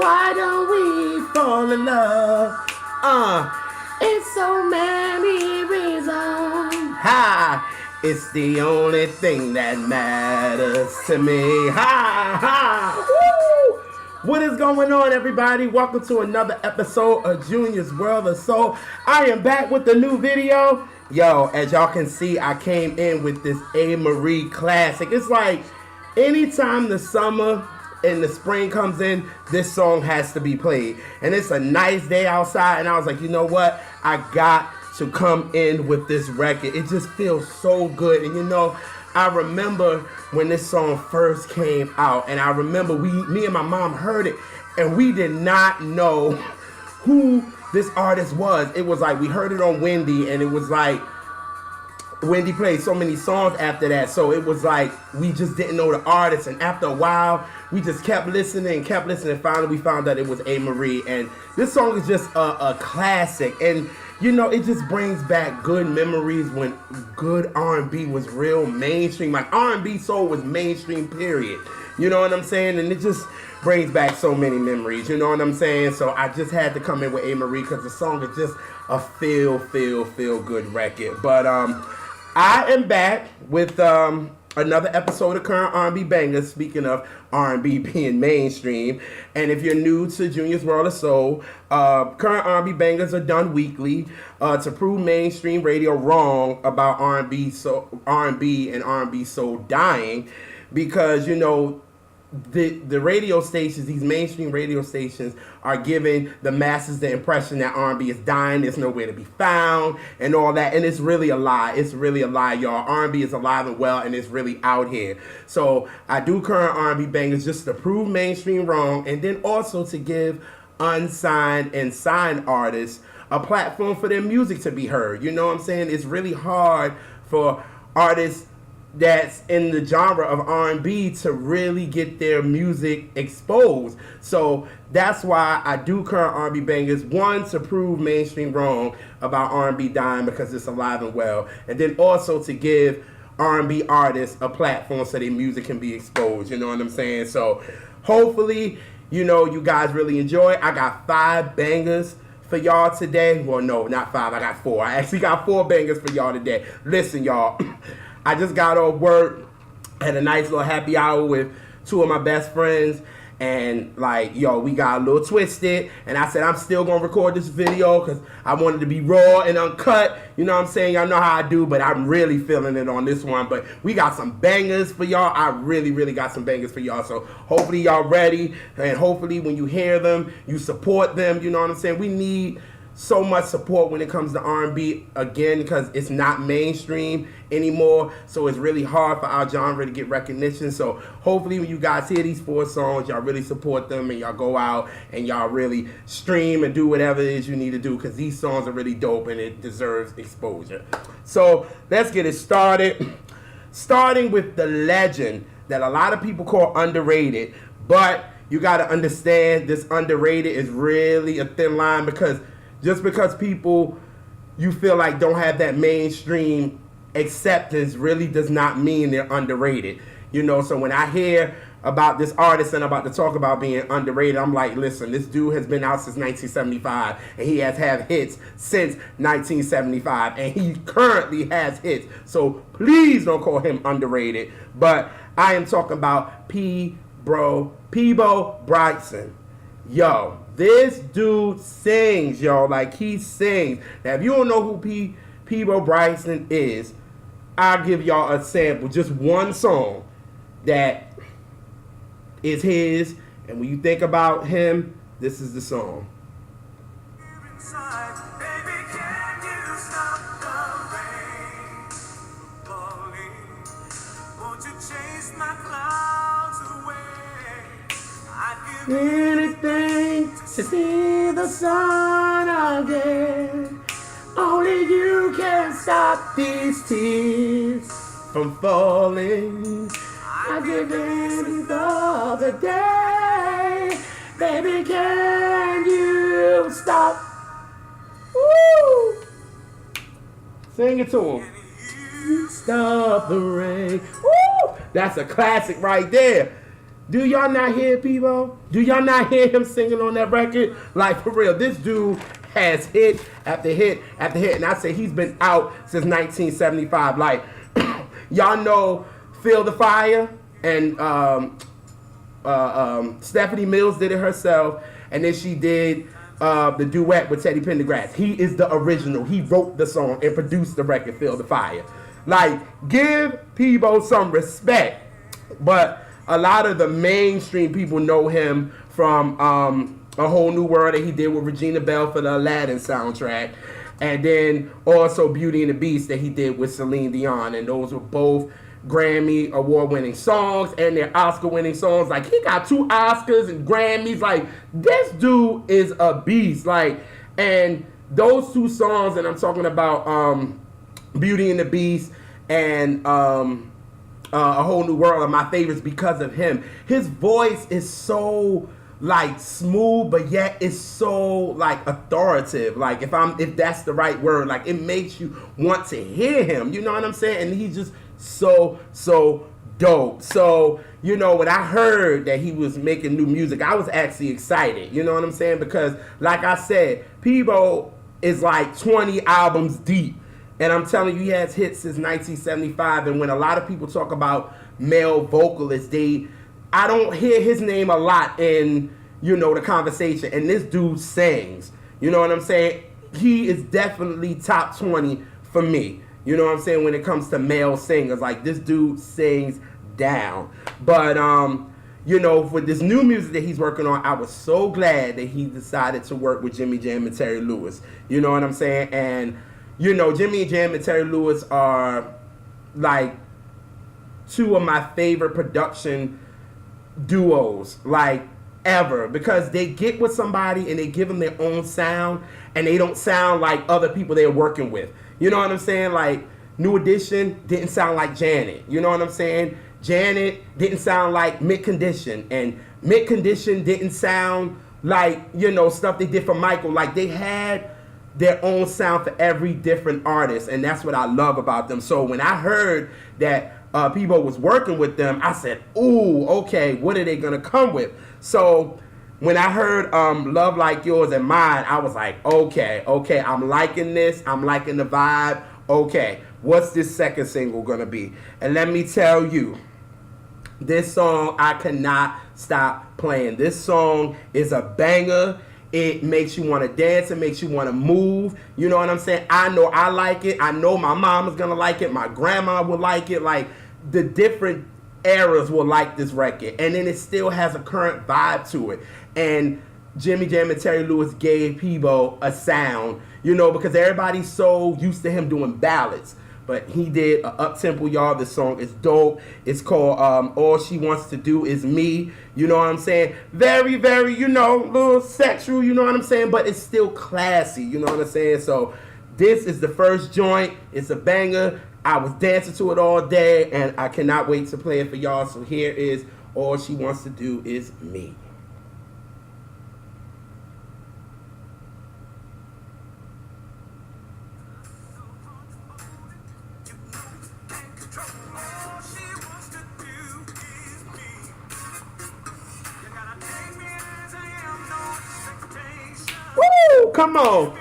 Why don't we fall in love? It's so many reasons. Ha! It's the only thing that matters to me. Ha! Ha! Woo! What is going on, everybody? Welcome to another episode of Junior's World of Soul. I am back with the new video. Yo, as y'all can see, I came in with this Amerie classic. It's like anytime the summer and the spring comes in, this song has to be played. And it's a nice day outside, and I was like, you know what? I got to come in with this record. It just feels so good. And you know, I remember when this song first came out, and I remember me and my mom heard it, and we did not know who this artist was. It was like we heard it on Wendy, and it was like Wendy played so many songs after that, so it was like we just didn't know the artist. And after a while, we just kept listening. Finally we found out it was Amerie, and this song is just a classic. And you know, it just brings back good memories when good R&B was real mainstream. Like R&B soul was mainstream, period. You know what I'm saying? And it just brings back so many memories. You know what I'm saying? So I just had to come in with Amerie because the song is just a feel good record. But I am back with another episode of Current R&B Bangers. Speaking of R&B being mainstream, and if you're new to Junior's World of Soul, Current R&B Bangers are done weekly to prove mainstream radio wrong about R&B and R&B soul dying, because you know the radio stations, these mainstream radio stations, are giving the masses the impression that R&B is dying, there's nowhere to be found, and all that. And it's really a lie. It's really a lie, y'all. R&B is alive and well, and it's really out here. So I do Current R&B Bangers just to prove mainstream wrong, and then also to give unsigned and signed artists a platform for their music to be heard. You know what I'm saying? It's really hard for artists that's in the genre of R&B to really get their music exposed. So that's why I do Current R&B Bangers. One, to prove mainstream wrong about R&B dying because it's alive and well, and then also to give R&B artists a platform so their music can be exposed. You know what I'm saying? So hopefully, you know, you guys really enjoy. I got 5 bangers for y'all today. Well, no, not 5. I got 4. I actually got 4 bangers for y'all today. Listen, y'all. I just got off work, had a nice little happy hour with 2 of my best friends, and like, yo, we got a little twisted, and I said I'm still gonna record this video because I wanted to be raw and uncut. You know what I'm saying? Y'all know how I do, but I'm really feeling it on this one. But we got some bangers for y'all. I really got some bangers for y'all. So hopefully y'all ready, and hopefully when you hear them, you support them. You know what I'm saying? We need so much support when it comes to R&B, again, because it's not mainstream anymore, so it's really hard for our genre to get recognition. So hopefully when you guys hear these 4 songs, y'all really support them, and y'all go out and y'all really stream and do whatever it is you need to do, because these songs are really dope and it deserves exposure. So let's get it started. Starting with the legend that a lot of people call underrated, but you got to understand this underrated is really a thin line, because just because people you feel like don't have that mainstream acceptance really does not mean they're underrated. You know, so when I hear about this artist and I'm about to talk about being underrated, I'm like, listen, this dude has been out since 1975, and he has had hits since 1975, and he currently has hits. So please don't call him underrated. But I am talking about Peabo Bryson. Yo, this dude sings, yo. Like, he sings. Now, if you don't know who Peabo Bryson is, I'll give y'all a sample. Just one song that is his. And when you think about him, this is the song. Anything to see the sun again. Only you can stop these tears from falling. I give in all the day. Baby, can you stop? Woo! Sing it to him. Stop the rain. Woo! That's a classic right there. Do y'all not hear Peabo? Do y'all not hear him singing on that record? Like, for real, this dude has hit after hit after hit. And I say he's been out since 1975. Like, y'all know Feel the Fire? And Stephanie Mills did it herself. And then she did the duet with Teddy Pendergrass. He is the original. He wrote the song and produced the record, Feel the Fire. Like, give Peabo some respect. But a lot of the mainstream people know him from A Whole New World that he did with Regina Bell for the Aladdin soundtrack. And then also Beauty and the Beast that he did with Celine Dion. And those were both Grammy award-winning songs and they're Oscar-winning songs. Like, he got 2 Oscars and Grammys. Like, this dude is a beast. Like, and those 2 songs, and I'm talking about Beauty and the Beast and A Whole New World, are my favorites because of him. His voice is so like smooth, but yet it's so like authoritative. Like, if that's the right word, like it makes you want to hear him. You know what I'm saying? And he's just so dope. So, you know, when I heard that he was making new music, I was actually excited. You know what I'm saying? Because, like I said, Peabo is like 20 albums deep. And I'm telling you, he has hits since 1975. And when a lot of people talk about male vocalists, I don't hear his name a lot in, you know, the conversation. And this dude sings. You know what I'm saying? He is definitely top 20 for me. You know what I'm saying? When it comes to male singers, like, this dude sings down. But, you know, for this new music that he's working on, I was so glad that he decided to work with Jimmy Jam and Terry Lewis. You know what I'm saying? And, you know, Jimmy Jam and Terry Lewis are, like, 2 of my favorite production duos, like, ever. Because they get with somebody and they give them their own sound, and they don't sound like other people they're working with. You know what I'm saying? Like, New Edition didn't sound like Janet. You know what I'm saying? Janet didn't sound like Mid Condition. And Mid Condition didn't sound like, you know, stuff they did for Michael. Like, they had their own sound for every different artist. And that's what I love about them. So when I heard that Peabo was working with them, I said, ooh, okay, what are they going to come with? So when I heard Love Like Yours and Mine, I was like, okay, I'm liking this. I'm liking the vibe. Okay, what's this second single gonna be? And let me tell you, this song, I cannot stop playing. This song is a banger. It makes you want to dance. It makes you want to move. You know what I'm saying? I know I like it. I know my mom is gonna like it. My grandma will like it. Like, the different eras will like this record. And then it still has a current vibe to it. And Jimmy Jam and Terry Lewis gave Peabo a sound, you know, because everybody's so used to him doing ballads. But he did an up-tempo, y'all. This song is dope. It's called All She Wants to Do Is Me. You know what I'm saying? Very, very, you know, a little sexual, you know what I'm saying? But it's still classy, you know what I'm saying? So this is the first joint. It's a banger. I was dancing to it all day, and I cannot wait to play it for y'all. So here is All She Wants to Do Is Me. Woo! Come on.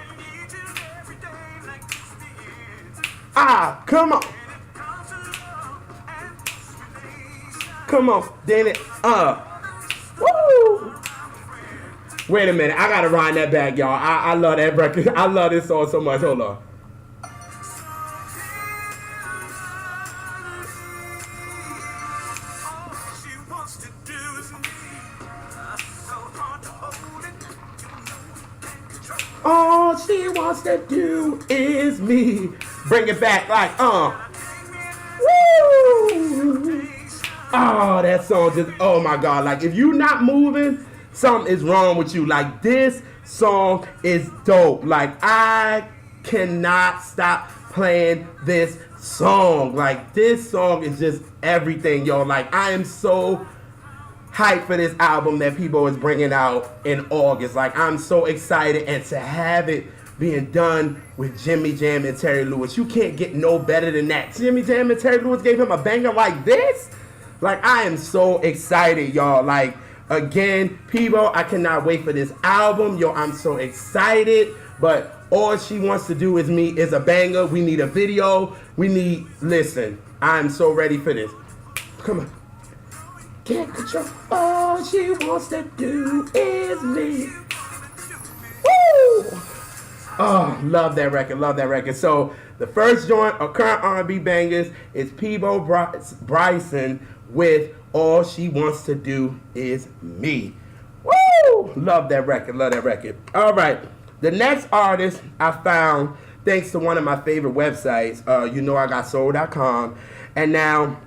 Ah, come on. Come on. Then it. Woo! Wait a minute. I gotta run that back, y'all. I love that record. I love this song so much. Hold on. All she wants to do is me. Bring it back like, Woo! Oh, that song just, oh my God. Like, if you not moving, something is wrong with you. Like, this song is dope. Like, I cannot stop playing this song. Like, this song is just everything, y'all. Like, I am so hyped for this album that Peabo is bringing out in August. Like, I'm so excited, and to have it being done with Jimmy Jam and Terry Lewis, you can't get no better than that. Jimmy Jam and Terry Lewis gave him a banger like this. Like, I am so excited, y'all. Like, again, Peabo, I cannot wait for this album. Yo, I'm so excited. But All She Wants to Do Is Me is a banger. We need a video. Listen, I'm so ready for this. Come on. Can't control. All she wants to do is me. Woo! Oh, love that record. So the first joint of current R&B bangers is Peabo Bryson with All She Wants to Do Is Me. Woo! Love that record. All right. The next artist I found thanks to one of my favorite websites. I got soul.com. And now,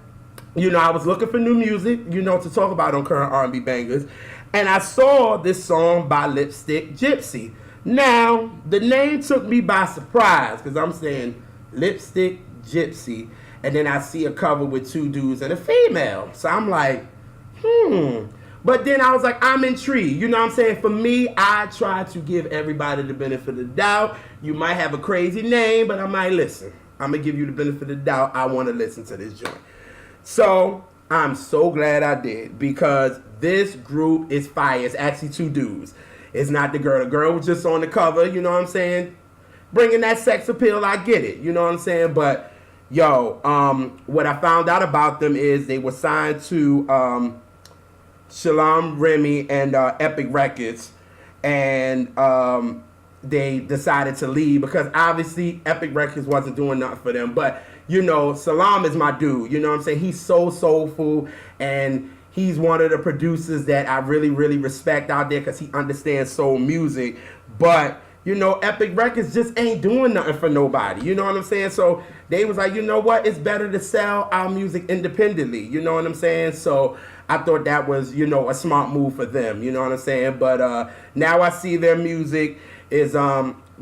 I was looking for new music, to talk about on current R&B bangers. And I saw this song by Lipstick Gypsy. Now, the name took me by surprise because I'm saying Lipstick Gypsy. And then I see a cover with two dudes and a female. So I'm like, But then I was like, I'm intrigued. You know what I'm saying? For me, I try to give everybody the benefit of the doubt. You might have a crazy name, but I might listen. I'm going to give you the benefit of the doubt. I want to listen to this joint. So I'm so glad I did because this group is fire. It's actually two dudes. It's not the girl. The girl was just on the cover, you know what I'm saying? Bringing that sex appeal, I get it. You know what I'm saying? But, what I found out about them is they were signed to Shalom Remy and Epic Records, and they decided to leave because obviously Epic Records wasn't doing nothing for them. But, Salam is my dude. You know what I'm saying? He's so soulful, and he's one of the producers that I really, really respect out there because he understands soul music. But, Epic Records just ain't doing nothing for nobody. You know what I'm saying? So they was like, you know what? It's better to sell our music independently. You know what I'm saying? So I thought that was, a smart move for them. You know what I'm saying? But now I see their music is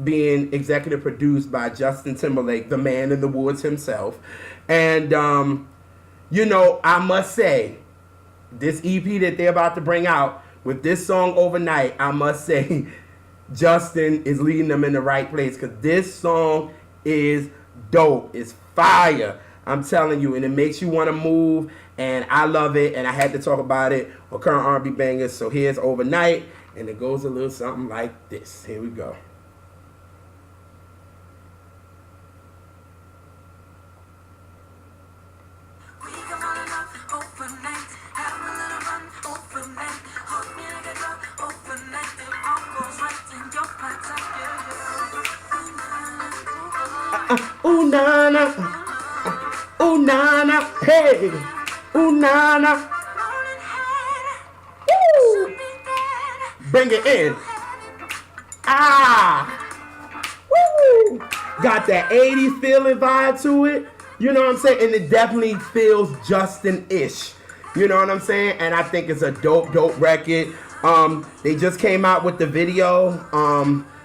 being executive produced by Justin Timberlake, the man in the woods himself. And, I must say, this EP that they're about to bring out with this song Overnight, I must say, Justin is leading them in the right place because this song is dope. It's fire. I'm telling you, and it makes you want to move, and I love it, and I had to talk about it on current R&B bangers. So here's Overnight, and it goes a little something like this. Here we go. Ooh nana, ooh nana, hey, ooh nana, ooh, bring it in, woo, got that 80s feeling vibe to it, you know what I'm saying, and it definitely feels Justin-ish, you know what I'm saying, and I think it's a dope record. They just came out with the video.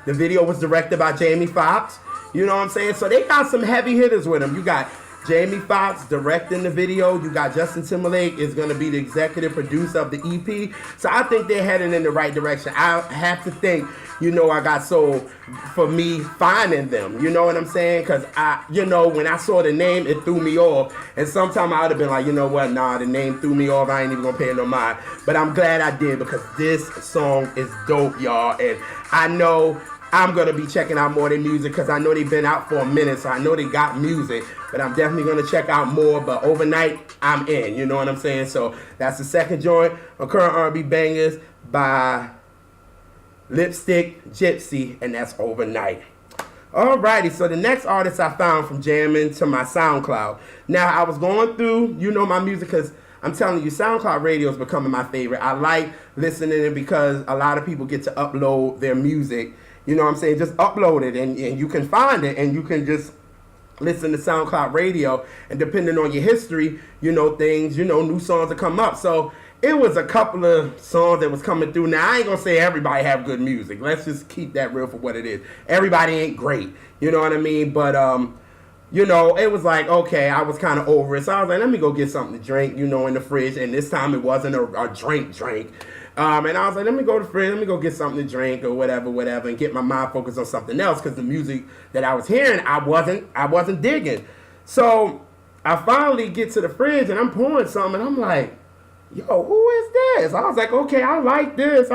The video was directed by Jamie Foxx. You know what I'm saying? So they got some heavy hitters with them. You got Jamie Foxx directing the video. You got Justin Timberlake is going to be the executive producer of the EP. So I think they're heading in the right direction. I have to think, I got soul for me finding them. You know what I'm saying? Because, when I saw the name, it threw me off. And sometime I would have been like, you know what? Nah, the name threw me off. I ain't even going to pay no mind. But I'm glad I did because this song is dope, y'all. And I know I'm going to be checking out more of their music because I know they've been out for a minute, so I know they got music, but I'm definitely going to check out more. But Overnight, I'm in, you know what I'm saying? So that's the second joint on current R&B bangers by Lipstick Gypsy, and that's Overnight. Alrighty, so the next artist I found from jamming to my SoundCloud. Now, I was going through, my music because I'm telling you, SoundCloud radio is becoming my favorite. I like listening to it because a lot of people get to upload their music. You know what I'm saying? Just upload it and you can find it and you can just listen to SoundCloud radio. And depending on your history, things, new songs will come up. So it was a couple of songs that was coming through. Now, I ain't going to say everybody have good music. Let's just keep that real for what it is. Everybody ain't great. You know what I mean? But, it was like, okay, I was kind of over it. So I was like, let me go get something to drink, in the fridge. And this time it wasn't a drink. And I was like, let me go to the fridge, let me go get something to drink or whatever, and get my mind focused on something else because the music that I was hearing, I wasn't digging. So I finally get to the fridge and I'm pouring something and I'm like, yo, who is this? I was like, okay, I like this.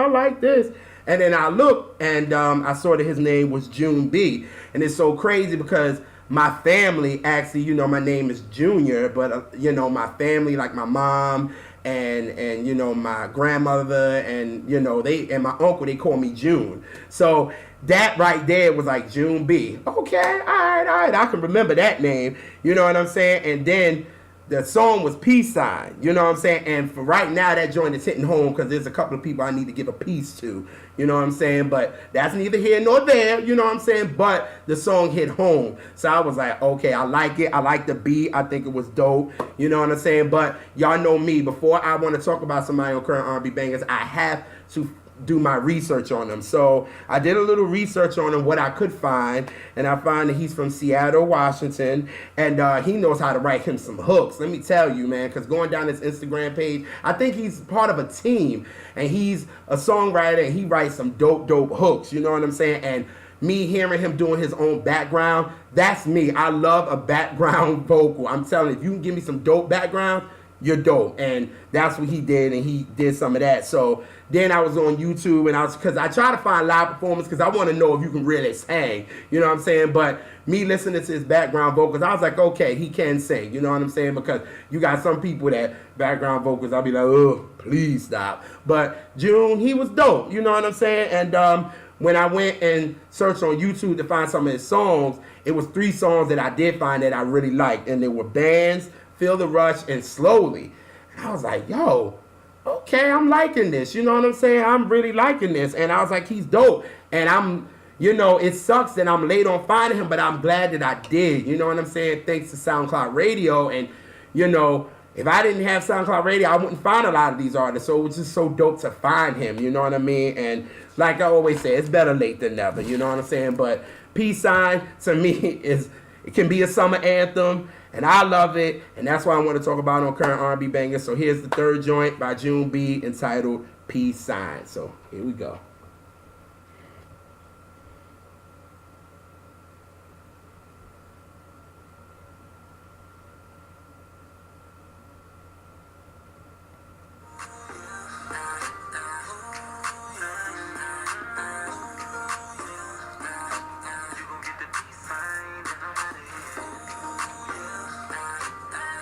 And then I looked and I saw that his name was June B. And it's so crazy because my family actually, you know, my name is Junior, but you know, my family, like my mom and you know, my grandmother and you know, and my uncle, they call me June. So that right there was like June B. Okay, all right, I can remember that name. You know what I'm saying? And then the song was Peace Sign. You know what I'm saying? And for right now, that joint is hitting home because there's a couple of people I need to give a piece to. You know what I'm saying? But that's neither here nor there. You know what I'm saying? But the song hit home. So I was like, okay, I like it. I like the beat. I think it was dope. You know what I'm saying? But y'all know me. Before I want to talk about somebody on current R&B bangers, I have to do my research on them. So I did a little research on him, what I could find, and I find that he's from Seattle, Washington, and he knows how to write him some hooks. Let me tell you, man, because going down his Instagram page, I think he's part of a team, and he's a songwriter, and he writes some dope hooks, you know what I'm saying? And me hearing him doing his own background, that's me. I love a background vocal. I'm telling you, if you can give me some dope background, you're dope. And that's what he did, and he did some of that. So then I was on YouTube, and because I try to find live performance because I want to know if you can really sing, you know what I'm saying? But me listening to his background vocals, I was like, okay, he can sing, you know what I'm saying? Because you got some people that background vocals, I'll be like, oh, please stop. But June, he was dope, you know what I'm saying? And when I went and searched on YouTube to find some of his songs, it was 3 songs that I did find that I really liked, and they were Bands, Feel the Rush, and Slowly. And I was like, yo, okay, I'm liking this. You know what I'm saying? I'm really liking this. And I was like, he's dope. And you know, it sucks that I'm late on finding him, but I'm glad that I did. You know what I'm saying? Thanks to SoundCloud Radio. And, you know, if I didn't have SoundCloud Radio, I wouldn't find a lot of these artists. So it was just so dope to find him. You know what I mean? And like I always say, it's better late than never. You know what I'm saying? But Peace Sign, to me, it can be a summer anthem. And I love it, and that's why I want to talk about on current R&B bangers. So here's the 3rd joint by June B entitled Peace Sign. So here we go.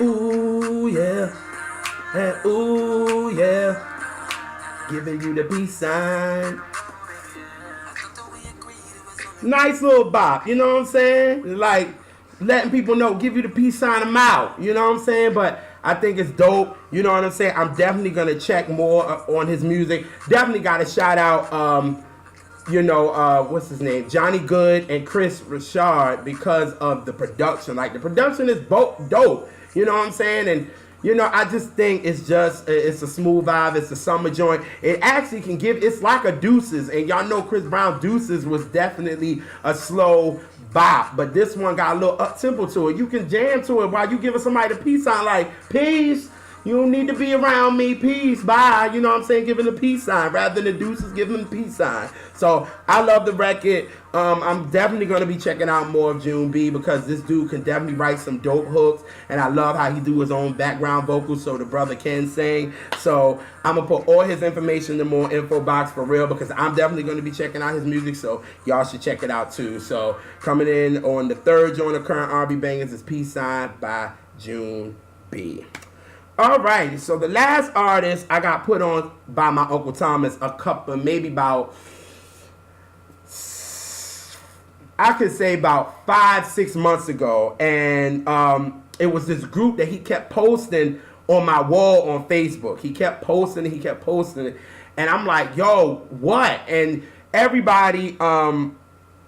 Ooh, yeah, and ooh, yeah, giving you the peace sign. Nice little bop, you know what I'm saying? Like, letting people know, give you the peace sign, I'm out, you know what I'm saying? But I think it's dope, you know what I'm saying? I'm definitely going to check more on his music. Definitely got to shout out, you know, what's his name? Johnny Good and Chris Richard because of the production. Like, the production is dope. You know what I'm saying? And, you know, I just think it's a smooth vibe. It's a summer joint. It actually can it's like a Deuces. And y'all know Chris Brown Deuces was definitely a slow bop. But this one got a little up-tempo to it. You can jam to it while you giving somebody the peace sign like, peace. You don't need to be around me. Peace. Bye. You know what I'm saying? Giving the peace sign rather than the Deuces giving the peace sign. So I love the record. I'm definitely going to be checking out more of June B because this dude can definitely write some dope hooks. And I love how he do his own background vocals so the brother can sing. So I'm going to put all his information in the more info box for real because I'm definitely going to be checking out his music. So y'all should check it out too. So coming in on the 3rd joint of current R&B bangers is Peace Sign by June B. All right, so the last artist I got put on by my Uncle Thomas maybe about, I could say about 5-6 months ago. And it was this group that he kept posting on my wall on Facebook. He kept posting it. And I'm like, yo, what? And everybody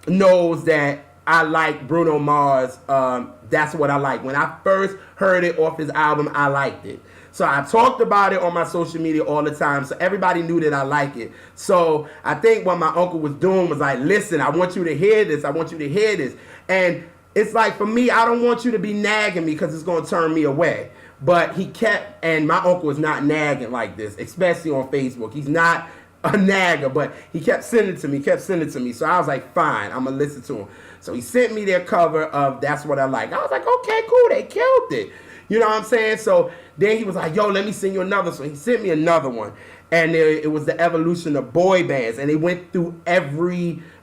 knows that I like Bruno Mars. That's what I like. When I first heard it off his album, I liked it. So I talked about it on my social media all the time. So everybody knew that I like it. So I think what my uncle was doing was like, listen, I want you to hear this. I want you to hear this. And it's like, for me, I don't want you to be nagging me because it's going to turn me away. But he kept, and my uncle is not nagging like this, especially on Facebook. He's not a nagger, but he kept sending it to me. So I was like, fine, I'm going to listen to him. So he sent me their cover of That's What I Like. I was like, okay, cool, they killed it. You know what I'm saying? So then he was like, yo, let me send you another. So he sent me another one. And it was the evolution of boy bands. And they went through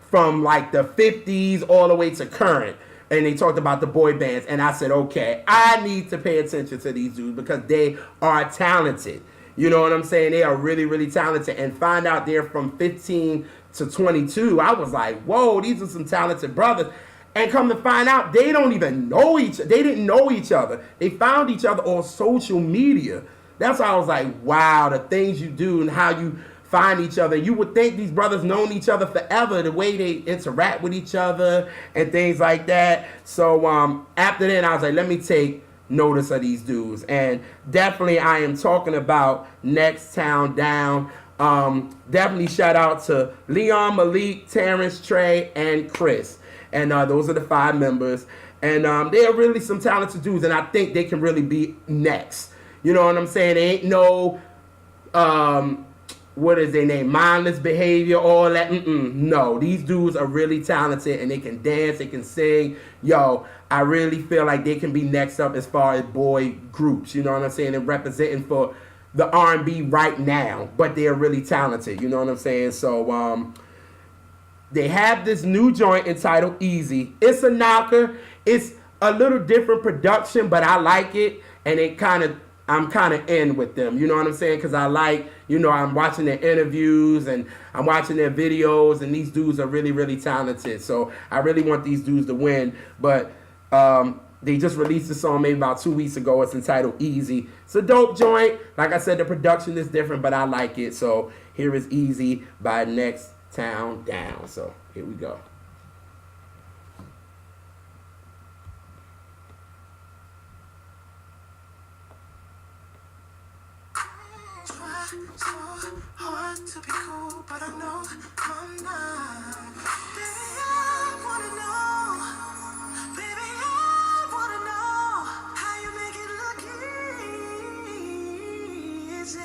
from like the 50s all the way to current. And they talked about the boy bands. And I said, okay, I need to pay attention to these dudes because they are talented. You know what I'm saying? They are really, really talented. And find out they're from 15 to 22. I was like, whoa, these are some talented brothers. And come to find out, they don't even know each other. They didn't know each other. They found each other on social media. That's why I was like, wow, the things you do and how you find each other. You would think these brothers known each other forever, the way they interact with each other and things like that. So after that, I was like, let me take notice of these dudes. And definitely I am talking about Next Town Down. Definitely shout out to Leon, Malik, Terrence, Trey, and Chris. And those are the 5 members. And they are really some talented dudes. And I think they can really be next. You know what I'm saying? They ain't no, what is their name? Mindless behavior, all that. No, these dudes are really talented and they can dance, they can sing. Yo, I really feel like they can be next up as far as boy groups. You know what I'm saying? And representing for the R&B right now. But they're really talented. You know what I'm saying? So, they have this new joint entitled Easy. It's a knocker. It's a little different production, but I like it. And I'm kind of in with them. You know what I'm saying? Because I like, I'm watching their interviews and I'm watching their videos. And these dudes are really, really talented. So I really want these dudes to win. But they just released a song maybe about 2 weeks ago. It's entitled Easy. It's a dope joint. Like I said, the production is different, but I like it. So here is Easy by Next Town Down. So here we go. Hard to be cool, but I know I'm not. Baby, I wanna know. Baby, I wanna know how you make it look easy.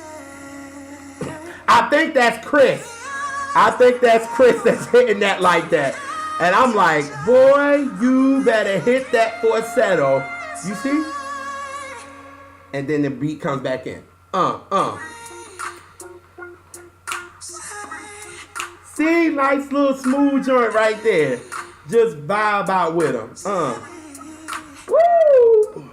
I think that's Chris. That's hitting that like that. And I'm like, boy, you better hit that falsetto. You see? And then the beat comes back in. See, nice little smooth joint right there. Just vibe out with them. Woo!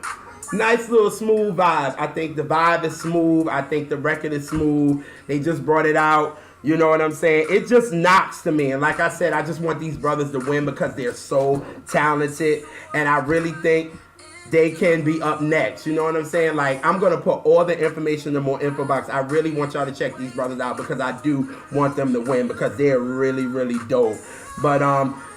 Nice little smooth vibe. I think the vibe is smooth. I think the record is smooth. They just brought it out. You know what I'm saying? It just knocks to me. And like I said, I just want these brothers to win because they're so talented. And I really think they can be up next. You know what I'm saying? Like, I'm going to put all the information in my info box. I really want y'all to check these brothers out because I do want them to win because they're really, really dope. But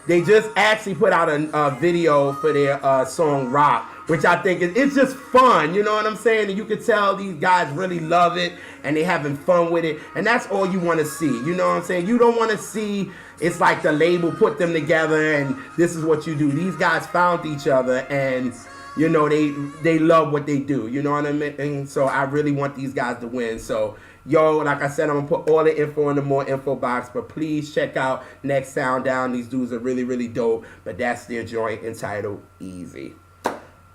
they just actually put out a video for their song Rock, which I think it's just fun. You know what I'm saying? And you can tell these guys really love it and they having fun with it. And that's all you want to see. You know what I'm saying? You don't want to see it's like the label put them together and this is what you do. These guys found each other and they love what they do. You know what I mean? And so I really want these guys to win. So, like I said, I'm going to put all the info in the more info box. But please check out Next Town Down. These dudes are really, really dope. But that's their joint entitled Easy.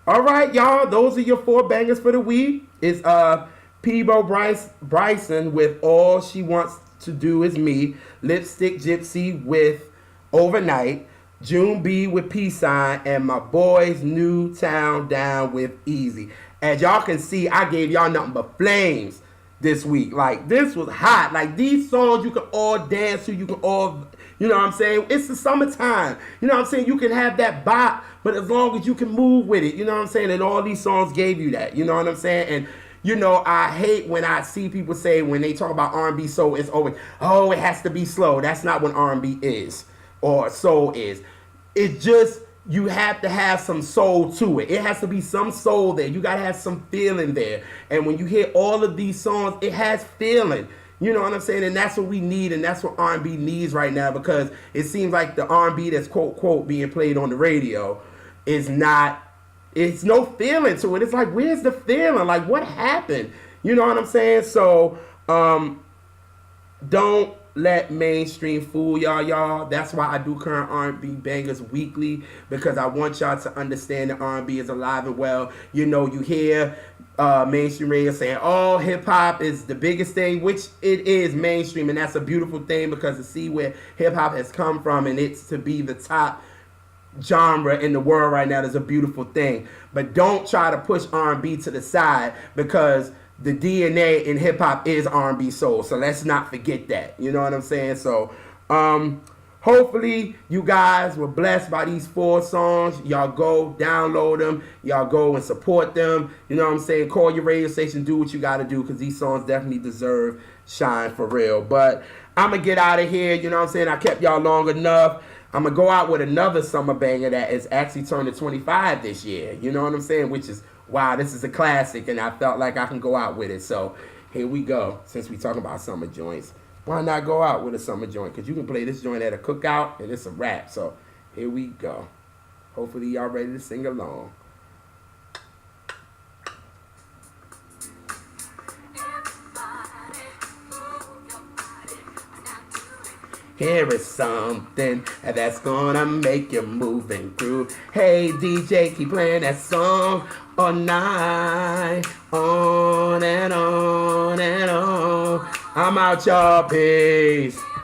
All right, y'all. Those are your 4 bangers for the week. It's Peabo Bryson with All She Wants to Do Is Me. Lipstick Gypsy with Overnight. June B with Peace Sign, and my boys New Town Down with Easy. As y'all can see, I gave y'all nothing but flames this week. Like, this was hot. Like, these songs you can all dance to, you can all, you know what I'm saying? It's the summertime. You know what I'm saying? You can have that bop, but as long as you can move with it, you know what I'm saying? And all these songs gave you that, you know what I'm saying? And I hate when I see people say when they talk about R&B soul, it's always, oh, it has to be slow. That's not what R&B is. Or soul is. It just, you have to have some soul to it. It has to be some soul there. You got to have some feeling there. And when you hear all of these songs, it has feeling. You know what I'm saying? And that's what we need, and that's what R&B needs right now because it seems like the R&B that's quote being played on the radio is not, it's no feeling to it. It's like, where's the feeling? Like, what happened? You know what I'm saying? So, don't let mainstream fool y'all. That's why I do current R&B bangers weekly, because I want y'all to understand that R&B is alive and well. You know, you hear mainstream radio saying, oh, hip-hop is the biggest thing, which it is mainstream, and that's a beautiful thing, because to see where hip-hop has come from and it's to be the top genre in the world right now is a beautiful thing. But don't try to push R&B to the side, because the DNA in hip-hop is R&B soul, so let's not forget that. You know what I'm saying? So hopefully you guys were blessed by these 4 songs. Y'all go download them, y'all go and support them. You know what I'm saying? Call your radio station, do what you got to do, because these songs definitely deserve shine for real. But I'm gonna get out of here. You know what I'm saying? I kept y'all long enough. I'm going to go out with another summer banger that is actually turning 25 this year. You know what I'm saying? Which is, wow, this is a classic, and I felt like I can go out with it. So here we go. Since we talking about summer joints, why not go out with a summer joint? Because you can play this joint at a cookout, and it's a wrap. So here we go. Hopefully y'all ready to sing along. Here is something that's gonna make you move and groove. Hey DJ, keep playing that song all night, on and on and on. I'm out, y'all. Peace.